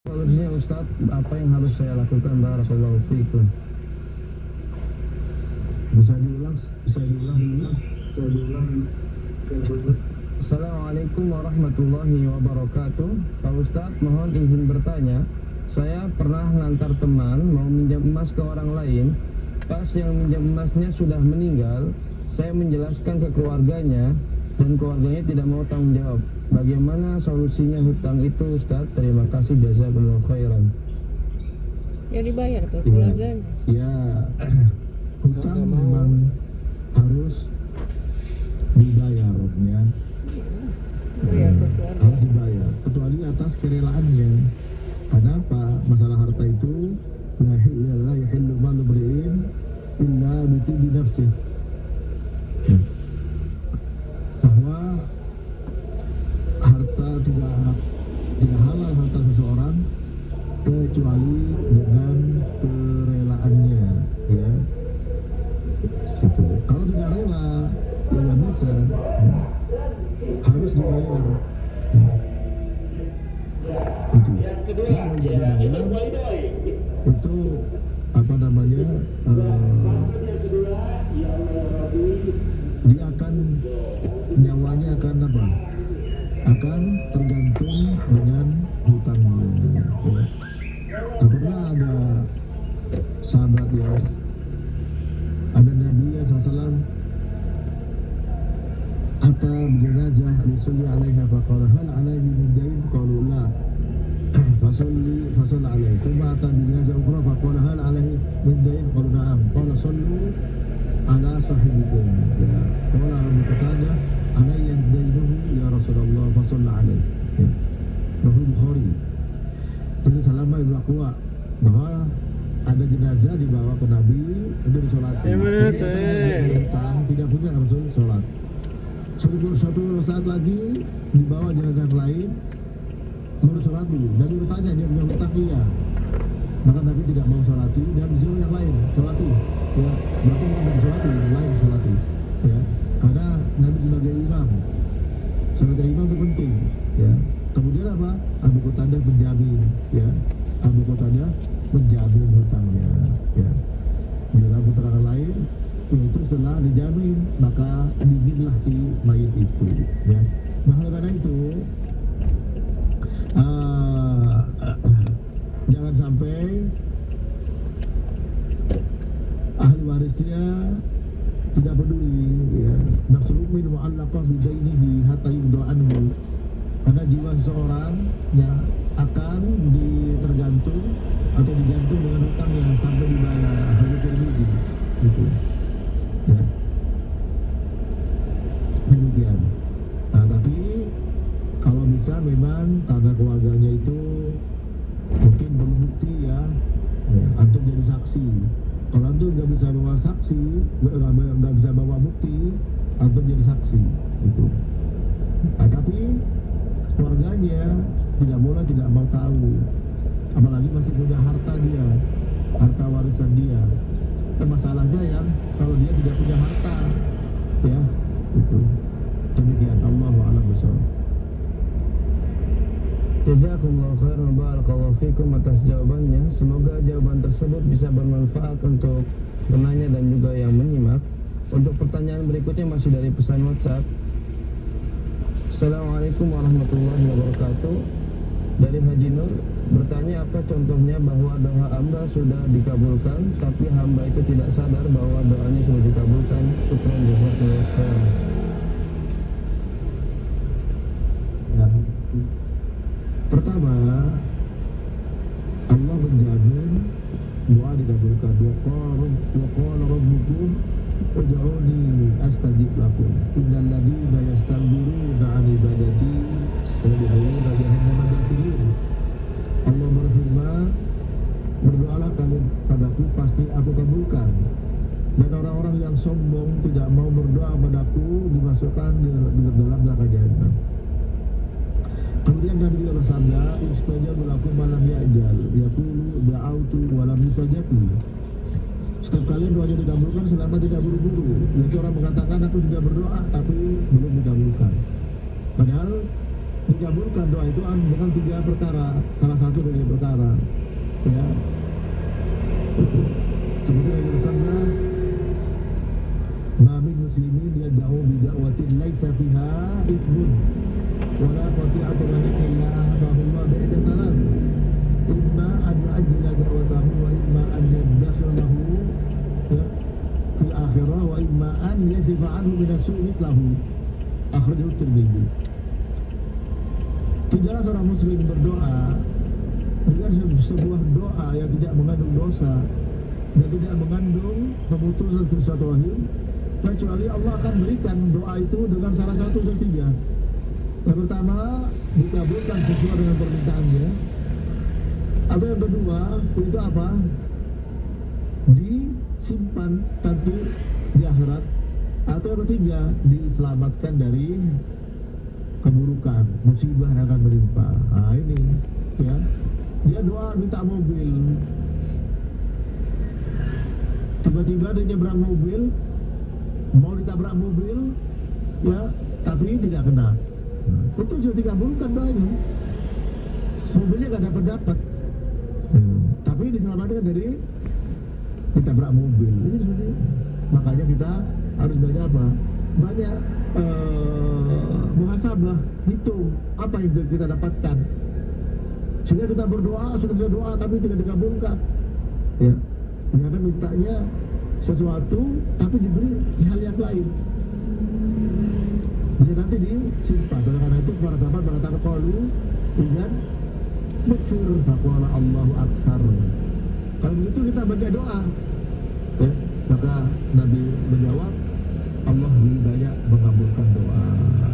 Solusinya Ustadz, apa yang harus saya lakukan? Barakallahu fiikum. Bisa diulang, bisa diulang, bisa diulang. Assalamualaikum warahmatullahi wabarakatuh. Pak Ustadz, mohon izin bertanya. Saya pernah ngantar teman mau minjam emas ke orang lain. Pas yang minjam emasnya sudah meninggal, saya menjelaskan ke keluarganya dan keluarganya tidak mau tanggung jawab. Bagaimana solusinya hutang itu, Ustadz? Terima kasih, jazakumullah khairan. Ya dibayar ke keluarganya. Ya, hutang memang harus dibayar ya. Bayar ke keluarga. Harus dibayar, kecuali atas kerelaannya. Karena apa? Masalah harta itu la yahillu malu mri'in illa bi nafsih. Bahwa harta tidak halal harta seseorang kecuali dengan kerelaannya ya. Gitu. Kalau tidak rela ya nggak bisa, harus dibayar. Itu itu apa namanya, dia akan nyawanya akan apa, akan tergantung dengan hutangnya ya. Tak pernah ada sahabat ya, ada Nabi SAW ata jenazah yusalli alaiha faqala hal alaihi min dain qalu la fasalli alaihi thumma ata jenazah ukhra faqala hal alaihi min dain qalu na'am qala sallu ala sahibikum ya qala Abu Qatadah alayya dainuhu ya Rasulullah fasalli alaihi ya. Sahih Bukhari. Jadi Salamah Ibnu Aqwa bahwa ada jenazah dibawa ke Nabi untuk disolati. Jadi hutang tidak punya Rasul sholat. Suatu saat lagi dibawa jenazah yang lain mau sholat dulu. Nabi bertanya, dia punya hutang iya. Maka Nabi tidak mau sholati dan disuruh yang lain sholati. Ya, berarti mau disolati yang lain sholati. Ya, karena Nabi sebagai imam itu penting. Ya. Kemudian apa? Abu Qatadah menjamin. Ya, Abu Qatadah menjamin hutangnya. Ya. Di dalam keterangan lain, itu setelah dijamin maka diminlah si mayit itu ya. Nah oleh karena itu jangan sampai ahli warisnya tidak peduli ya. Nafsul mu'min mu'allaqah bidainihi hatta yud'a anhu, karena jiwa seseorang ya akan tergantung atau digantung dengan hutangnya sampai dibayar. Hadits Tirmidzi gitu ya. Demikian. Nah, tapi kalau bisa memang karena keluarganya itu mungkin perlu bukti ya, antum jadi saksi. Kalau antum nggak bisa bawa saksi, nggak bisa bawa bukti, antum jadi saksi itu. Nah, tapi keluarganya tidak boleh tidak mau tahu, apalagi masih punya harta dia, harta warisan dia. Masalahnya yang kalau dia tidak punya harta ya itu. Demikian, Allahu a'lam bishawab. Jazakumullah khairan, barakallahu fikum atas jawabannya. Semoga jawaban tersebut bisa bermanfaat untuk penanya dan juga yang menyimak. Untuk pertanyaan berikutnya masih dari pesan WhatsApp. Assalamualaikum warahmatullahi wabarakatuh. Dari Haji Nur bertanya, apa contohnya bahwa doa hamba sudah dikabulkan tapi hamba itu tidak sadar bahwa doanya sudah dikabulkan? Syukran, jazakumullah khairan. Ya. Pertama, Allah menjamin doa dikabulkan. Wa qala rabbukum ud'uni astajib lakum innal ladzina yastakbiruna 'an ibadati sayadkhuluna jahannama dakhirin. Allah berfirman, berdoalah kalian padaku pasti aku kabulkan, dan orang-orang yang sombong tidak mau berdoa padaku dimasukkan di dalam neraka jahanam. Kemudian Nabi juga bersabda, istajabu lakum malam ya'jal yaqulu da'autu wa lam yustajab li. Setiap kalian doanya dikabulkan selama tidak buru-buru. Yaitu orang mengatakan aku sudah berdoa tapi belum dikabulkan. Padahal dikabulkan doa itu dengan 3 perkara, salah satu dari perkara, ya. Seperti yang bersabda, "Ma min muslimin yad'u bi da'watin laisa fiha ithmun wa la qati'atu rahimin illa ahdahu Allah bi'ida thalath. Imma an yu'ajjila da'watahu wa imma an yaddakhir lahu fil akhirah wa imma an yasifa anhu min as-su'i mithlahu." Akhrajahu Tirmidzi. Tidaklah seorang muslim berdoa dengan sebuah doa yang tidak mengandung dosa dan tidak mengandung pemutusan sesuatu rahim, kecuali Allah akan berikan doa itu dengan salah satu dari 3. Yang pertama, dikabulkan sesuai dengan permintaannya. Atau yang kedua, itu apa? Disimpan nanti di akhirat. Atau yang ketiga, diselamatkan dari keburukan, musibah yang akan menimpa. Nah ini, ya, dia doa minta mobil, tiba-tiba dia nyebrang mobil, mau ditabrak mobil, ya, tapi tidak kena. Itu sudah dikabulkan doanya. Mobilnya nggak dapat, tapi diselamatkan dari ditabrak mobil. Ini seperti, makanya kita harus banyak apa? Banyak muhasabah, hitung apa yang kita dapatkan. Sehingga kita berdoa, sudah berdoa tapi tidak dikabulkan. Ya, ternyata mintanya sesuatu tapi diberi hal yang lain. Bisa nanti disimpan. Oleh karena itu para sahabat mengatakan qalu idzan mukfir faqala Allahu aktsar. Kalau begitu kita baca doa. Ya, maka Nabi menjawab, Allah lebih banyak mengabulkan doa,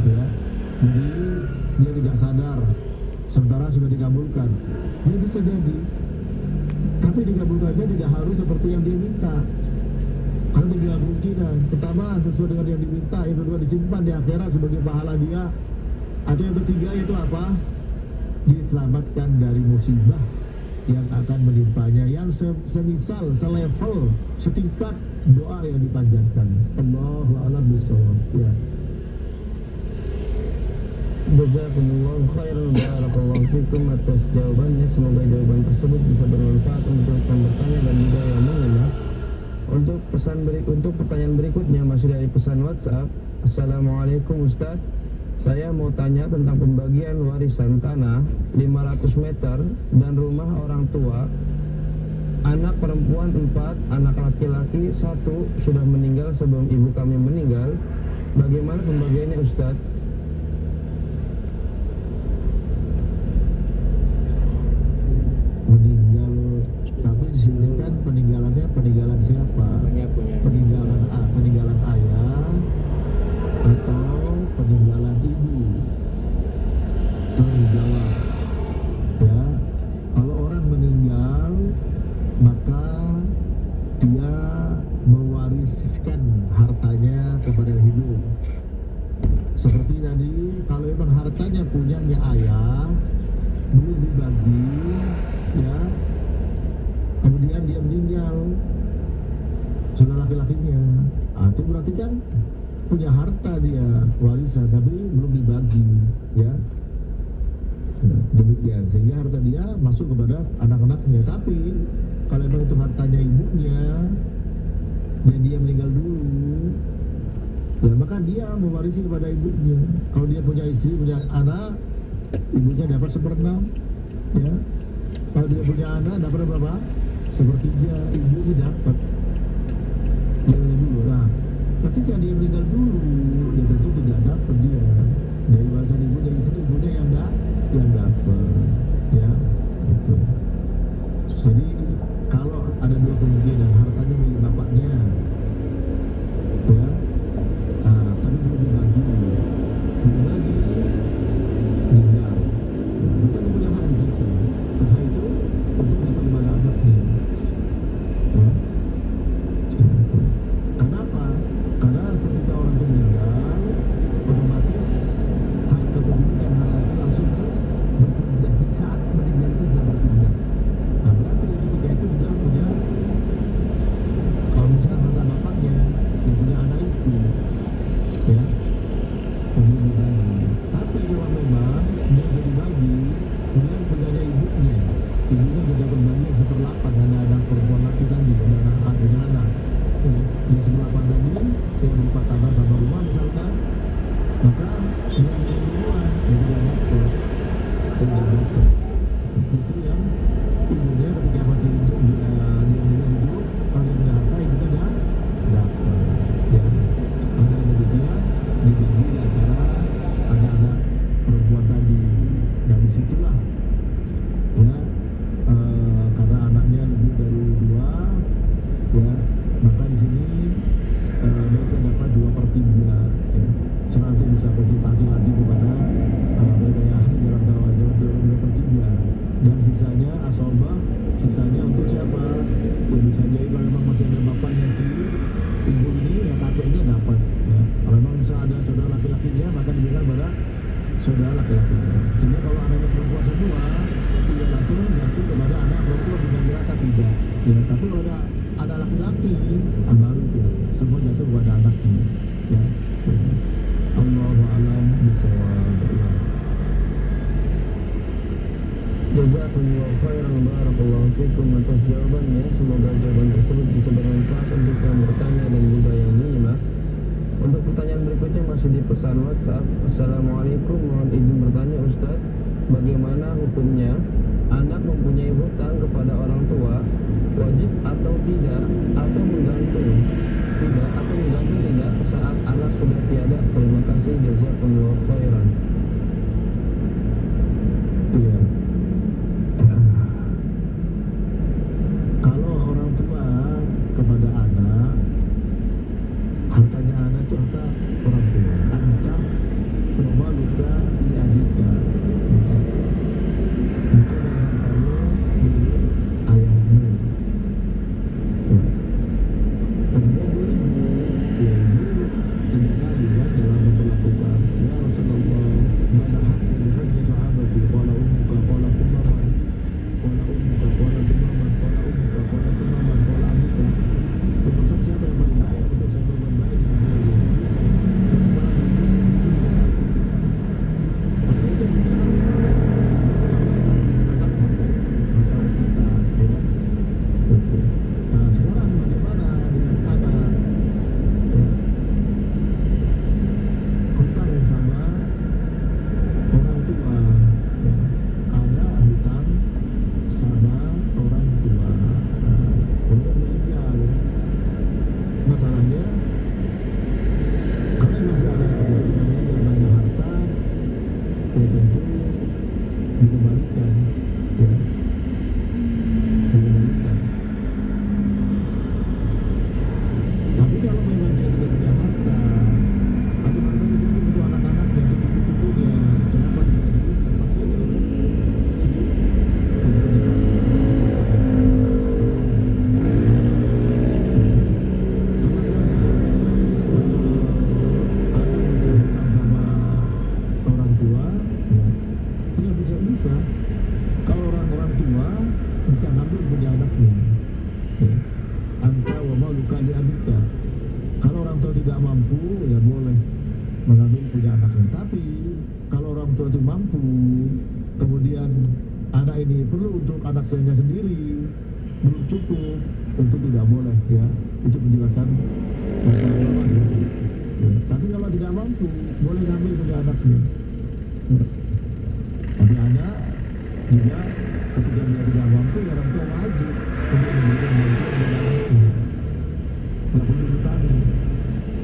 ya. Jadi dia tidak sadar sementara sudah dikabulkan. Dia bisa jadi, tapi dikabulkannya tidak harus seperti yang dia minta. Karena 3 kemungkinan. Pertama, sesuai dengan yang diminta. Yang kedua, disimpan di akhirat sebagai pahala dia. Atau yang ketiga itu apa? Diselamatkan dari musibah yang akan menimpanya, yang semisal, selevel, setingkat doa yang dipanjatkan. Allahu a'lam bishawab. Ya. Jazakumullahu khairan, barakallahu fikum atas jawabannya. Semoga jawaban tersebut bisa bermanfaat untuk yang bertanya dan juga yang menyimak. Untuk pertanyaan berikutnya masih dari pesan WhatsApp. Assalamualaikum Ustaz, saya mau tanya tentang pembagian warisan tanah 500 meter dan rumah orang tua. Anak perempuan 4, anak laki-laki 1 sudah meninggal sebelum ibu kami meninggal. Bagaimana pembagiannya Ustaz? Meninggal, tapi di sini kan peninggalan siapa? Peninggalan ayah atau peninggalan ibu? Itu dijawab. Ya, kalau orang meninggal maka dia mewariskan hartanya kepada hidup. Seperti tadi, kalau memang hartanya punyanya ayah belum dibagi, ya, kemudian dia meninggal, sudah laki-lakinya, itu berarti kan punya harta dia warisan tapi belum dibagi, ya. Demikian, sehingga harta dia masuk kepada anak-anaknya. Tapi kalau memang itu hartanya ibunya dan dia meninggal dulu, ya maka dia mewarisi kepada ibunya. Kalau dia punya istri, punya anak, ibunya dapat 1/6, ya. Kalau dia punya anak dapat berapa? 1/3, ibunya dapat. Dulu. Nah, ketika dia meninggal dulu, ya tentu tidak dapat dia dari warisan ibunya, istri ibunya yang dapat, ya. Gitu. Jadi kalau ada 2 kemungkinan, hartanya milik bapaknya, ya, tapi belum dibagi, meninggal, kita punya hak di situ. Hak itu tentu dapat kepada anaknya, ya. Kenapa? Karena ketika orang itu meninggal, otomatis hak kepemilikan harta itu langsung berpindah bisa sebelapan, ada anak perempuan laki tadi, ada anak. Ya, di sebelapan tadi yang berupa tanah sama rumah misalkan, maka dia yang duluan, dia tidak dapat, justru yang ibunya ketika masih hidup dia hidup, kalau dia punya harta ibunya dapat. Ya, ada demikian dibagi antara anak-anak perempuan tadi. Dari situlah ya, karena anaknya lebih dari dua, ya, maka di sini mereka dapat 2/3. Ya. Nanti bisa konsultasi lagi kepada mereka yang ahli dalam masalah wajib 2/3, dan sisanya asobah, sisanya untuk siapa? Ya bisa jadi kalau memang masih ada bapaknya si ibu ini, ya kakeknya dapat. Ya. Kalau memang bisa ada saudara laki-lakinya, maka diberikan pada saudara laki-laki. Sehingga kalau anaknya perempuan semua, tidak langsung jatuh kepada anak perempuan dengan rata tidak. Ya, tapi kalau ada laki-laki, baru itu semua jatuh kepada anaknya. Ya. Allahu a'lam bishawab. Jazakumullah khairan, barakallahu fikum atas jawabannya. Semoga jawaban tersebut bisa bermanfaat untuk yang bertanya dan juga yang menyimak. Untuk pertanyaan berikutnya masih di pesan WhatsApp. Assalamualaikum, mohon izin bertanya Ustadz, bagaimana hukumnya anak mempunyai hutang kepada orang tua, wajib atau tidak, atau menggantung tidak saat anak sudah tiada? Terima kasih, jazakumullah khairan. Iya. Kalau orang tua kepada anak, hartanya anak itu harta orang tua. Anta luka di adika. Itu dengan hartamu milik ayahmu. Ya. Kemudian ya, ibu tidak kali ya dalam memperlakukan, ya Rasulullah, mana hakku di hajri sahabati, qala ummuka, qala ummaman, qala ummuka, qala sumaman, qala ummuka, qala sumaman, qala abuka. Maksud siapa yang paling baik untuk saya berbuat baik dengan dia? Dan sekarang maksudnya itu yang benar. Maka kita, ya, oke. Nah, sekarang bagaimana dengan anak? Ya. Hutang sama orang tua, ya. Ada hutang sama orang tua. Nah, kemudian meninggal. Masalahnya, kalau masih ada yang banyak harta, ya tentu dikembalikan, ya, dikembalikan. Tapi kalau memang dia tidak punya harta, atau harta itu untuk anak-anaknya, untuk cucu-cucunya, kenapa tidak dilepas saja sendiri? Anak bisa hutang sama orang tua, ya bisa. Kalau orang tua bisa ngambil punya anaknya, ya. Anta wa maluka li abika. Kalau orang tua tidak mampu, ya boleh mengambil punya anaknya. Tapi kalau orang tua itu mampu, kemudian anak ini perlu untuk anak saya sendiri, belum cukup, untuk tidak boleh, ya. Itu penjelasan ulama seperti itu. Ya. Tapi kalau tidak mampu, boleh ngambil punya anaknya. Ya. Tapi anak juga ketika dia tidak mampu, orang tua wajib untuk memberikan bantuan kepada anaknya. Nggak perlu ditangi.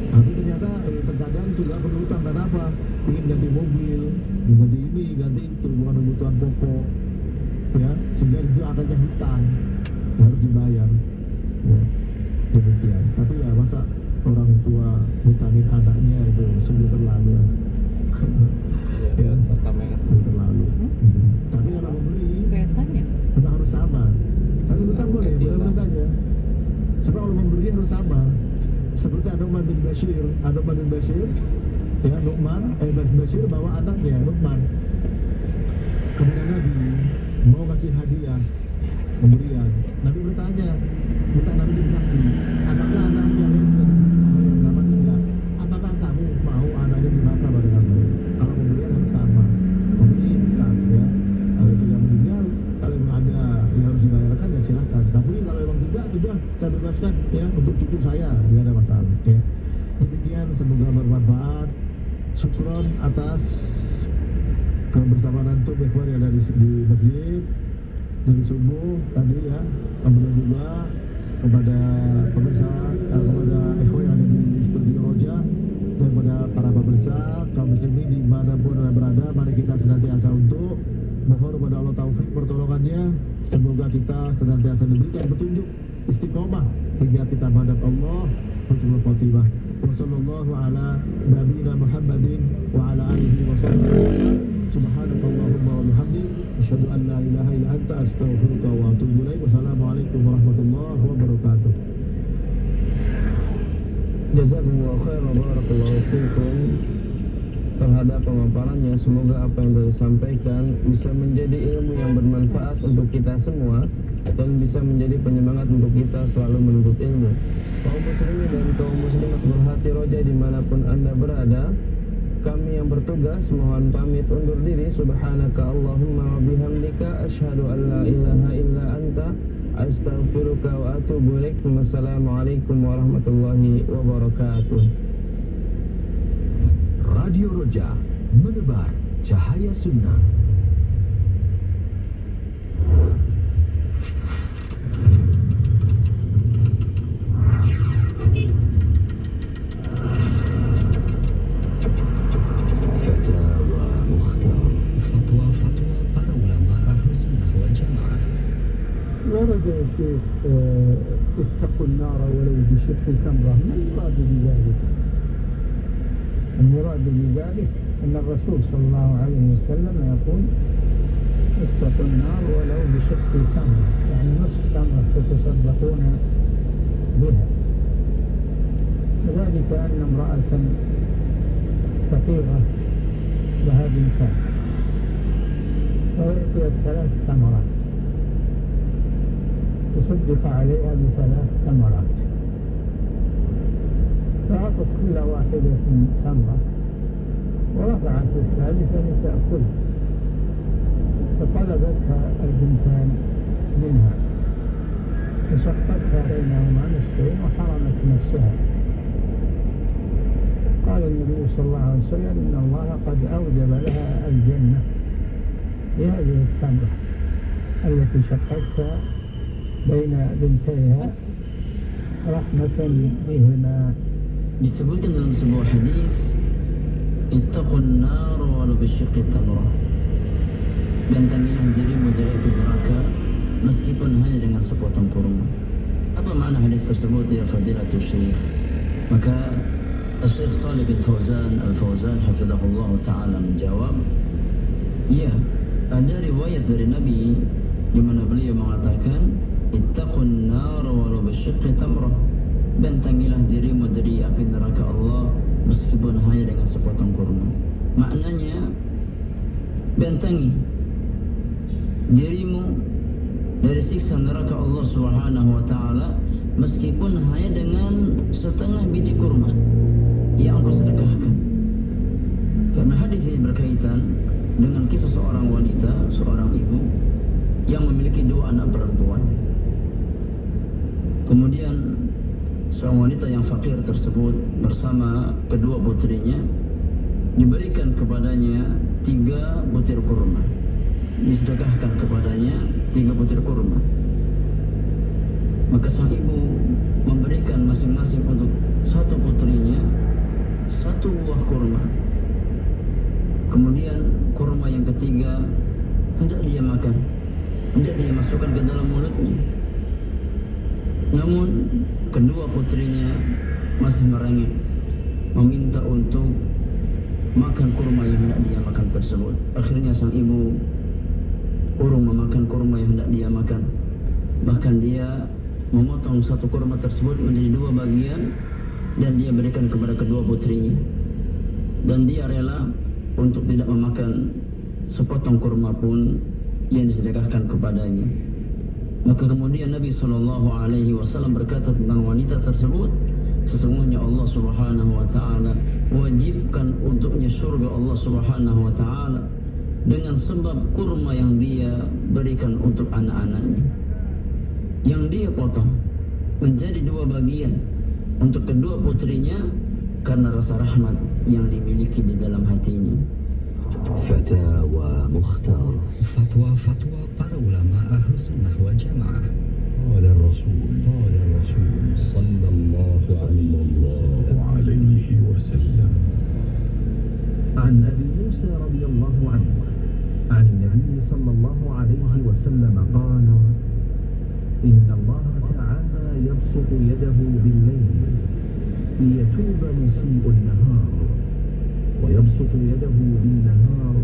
Tapi ternyata terkadang juga perlu utang. Karena apa? Ingin ganti mobil, ganti ini, ganti itu, bukan kebutuhan pokok, ya. Sehingga disitu akhirnya hutang harus dibayar, ya. Demikian. Tapi ya masa orang tua hutangin anaknya, itu sungguh terlalu. Ya, itu terlalu. Tapi kalau memberi, Kelihatannya. memang harus sabar. Tapi hutang boleh saja. Sebab kalau memberi harus sabar. Seperti Nu'man bin Bashir, ya, Nu'man bin Bashir bawa anaknya Nu'man kepada Nabi, mau kasih hadiah, pemberian. Nabi bertanya, minta Nabi jadi saksi, apakah anakmu yang sama tidak? Apakah kamu mau anaknya dibakar pada kamu? Kalau pemberian harus sama. Pemberian, ya. Kalau itu yang meninggal, kalau memang ada yang harus dibayarkan ya silakan. Tapi kalau memang tidak, sudah saya bebaskan ya untuk cucu saya, nggak ada masalah. Oke. Demikian, semoga bermanfaat. Syukron atas kebersamaan antum ikhwan yang ada di masjid dari subuh tadi ya. Kemudian juga kepada pemirsa, kepada ikhwan yang ada di studio Roja, dan kepada para pemirsa kaum muslimin dimanapun anda berada, mari kita senantiasa untuk mohon kepada Allah taufik pertolongannya. Semoga kita senantiasa diberikan petunjuk istiqomah hingga kita menghadap Allah husnul khotimah. Wa sallallahu ala nabiyina Muhammadin wa ala alihi wa sahbihi. Subhanakallahumma wa bihamdik asyhadu an la ilaha illa anta astaghfiruka wa atubu ilaik. Wassalamualaikum warahmatullahi wabarakatuh. Jazakumullahu khairan wa barakallahu fikum terhadap pemaparannya. Semoga apa yang saya sampaikan bisa menjadi ilmu yang bermanfaat untuk kita semua dan bisa menjadi penyemangat untuk kita selalu menuntut ilmu. Kaum muslimin dan kaum muslimat berhati roja dimanapun anda berada, kami yang bertugas mohon pamit undur diri. Subhanaka Allahumma wa bihamdika asyhadu an la ilaha illa anta astaghfiruka wa atubu ilaik. Wassalamualaikum warahmatullahi wabarakatuh. Radio Roja, menebar cahaya sunnah. Fatwa Mukhtar. Fatwa para ulama ahli sunnah wal jamaah. ورد يا شيخ اتقوا النار ولو بشق تمرة. ما المراد بذلك؟ المراد بذلك أن الرسول صلى الله عليه وسلم يقول اتقوا النار ولو بشق تمرة، يعني نصف تمرة تتصدقون بها. وذلك أن امرأة فقيرة لها بنتان وأعطيت 3 تمرات، تصدق عليها ب3 تمرات، فأعطت كل واحدة تمرة ورفعت الثالثة لتأكل، فطلبتها البنتان منها فشقتها بينهما نصفين وحرمت نفسها. قال النبي صلى الله عليه وسلم إن الله قد أوجب لها الجنة بهذه التمرة التي شقتها بين بنتيها رحمة بهما. Disebutkan dalam sebuah hadis, ittaqun nar walau bisyiqqi tamrah, bentangilah dirimu dari api neraka meskipun hanya dengan sepotong kurma. Apa makna hadis tersebut ya fadilatul syekh? Maka Syekh Shalih bin Fauzan Al-Fauzan hafizahullah ta'ala menjawab, ya, ada riwayat dari Nabi di mana beliau mengatakan ittaqun nar walau bisyiqqi tamrah, bentangilah dirimu dari api neraka Allah meskipun hanya dengan sepotong kurma. Maknanya, bentangi dirimu dari siksa neraka Allah Subhanahu wa taala meskipun hanya dengan setengah biji kurma yang engkau sedekahkan. Karena hadis ini berkaitan dengan kisah seorang wanita, seorang ibu yang memiliki 2 anak perempuan. Kemudian seorang wanita yang fakir tersebut bersama kedua putrinya diberikan kepadanya 3 butir kurma, disedekahkan kepadanya 3 butir kurma. Maka sang ibu memberikan masing-masing untuk satu putrinya 1 buah kurma. Kemudian kurma yang ketiga hendak dia makan, hendak dia masukkan ke dalam mulutnya. Namun kedua putrinya masih merengek, meminta untuk makan kurma yang hendak dia makan tersebut. Akhirnya sang ibu urung memakan kurma yang hendak dia makan. Bahkan dia memotong satu kurma tersebut menjadi 2 bagian dan dia berikan kepada kedua putrinya. Dan dia rela untuk tidak memakan sepotong kurma pun yang disedekahkan kepadanya. Maka kemudian Nabi SAW berkata tentang wanita tersebut, sesungguhnya Allah Subhanahu wa taala wajibkan untuknya surga Allah Subhanahu wa taala dengan sebab kurma yang dia berikan untuk anak-anaknya. yang dia potong menjadi dua bagian untuk kedua putrinya karena rasa rahmat yang dimiliki di dalam hatinya. فتاوى مختار. فتوى para ulama ahlu sunnah wal jamaah. قال الرسول صلى الله عليه وسلم عن أبي موسى رضي الله عنه عن النبي صلى الله عليه وسلم قال إن الله تعالى يبسط يده بالليل ليتوب مسيء النهار ويبسط يده بالنهار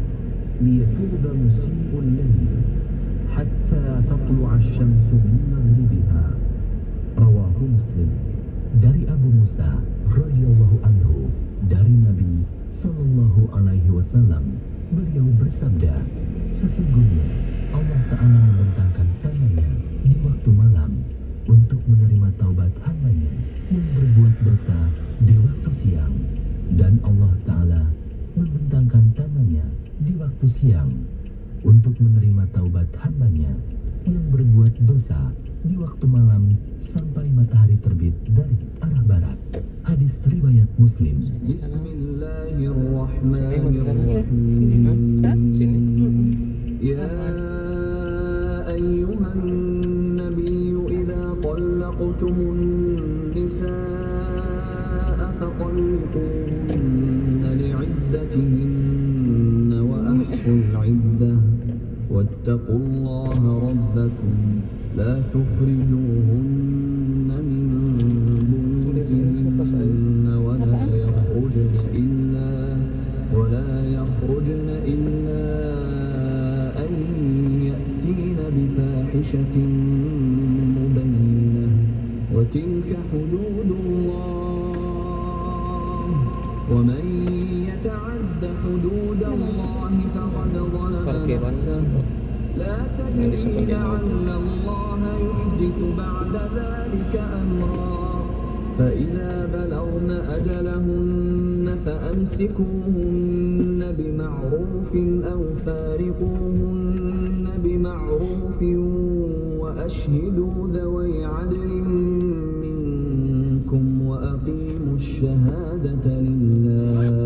ليتوب مسيء الليل حتى تطلع الشمس من مغربها رواه مسلم. Dari Abu Musa radhiyallahu anhu dari Nabi sallallahu alaihi wasallam, beliau bersabda, sesungguhnya Allah Ta'ala membentangkan tangannya di waktu malam untuk menerima taubat hambanya yang berbuat dosa di waktu siang, dan Allah Ta'ala membentangkan tangannya di waktu siang untuk menerima taubat hambanya yang berbuat dosa di waktu malam sampai matahari terbit dari arah barat. Hadis riwayat Muslim. Bismillahirrahmanirrahim. Ya ayyuhan nabiyyu idza talaqtumun nisaa faqallituhunna li'iddatihinna wa ahsul 'iddah wattaqullaha rabbakum لا تخرجوهن من بيوتهن ولا يخرجن إلا أن يأتين بفاحشة مبينة وتلك حدود الله ومن يتعد حدود الله فقد ظلم نفسه لا تدري لعل الله يحدث بعد ذلك أمرا فإذا بلغن أجلهن فأمسكوهن بمعروف أو فارقوهن بمعروف وأشهدوا ذوي عدل منكم وأقيموا الشهادة لله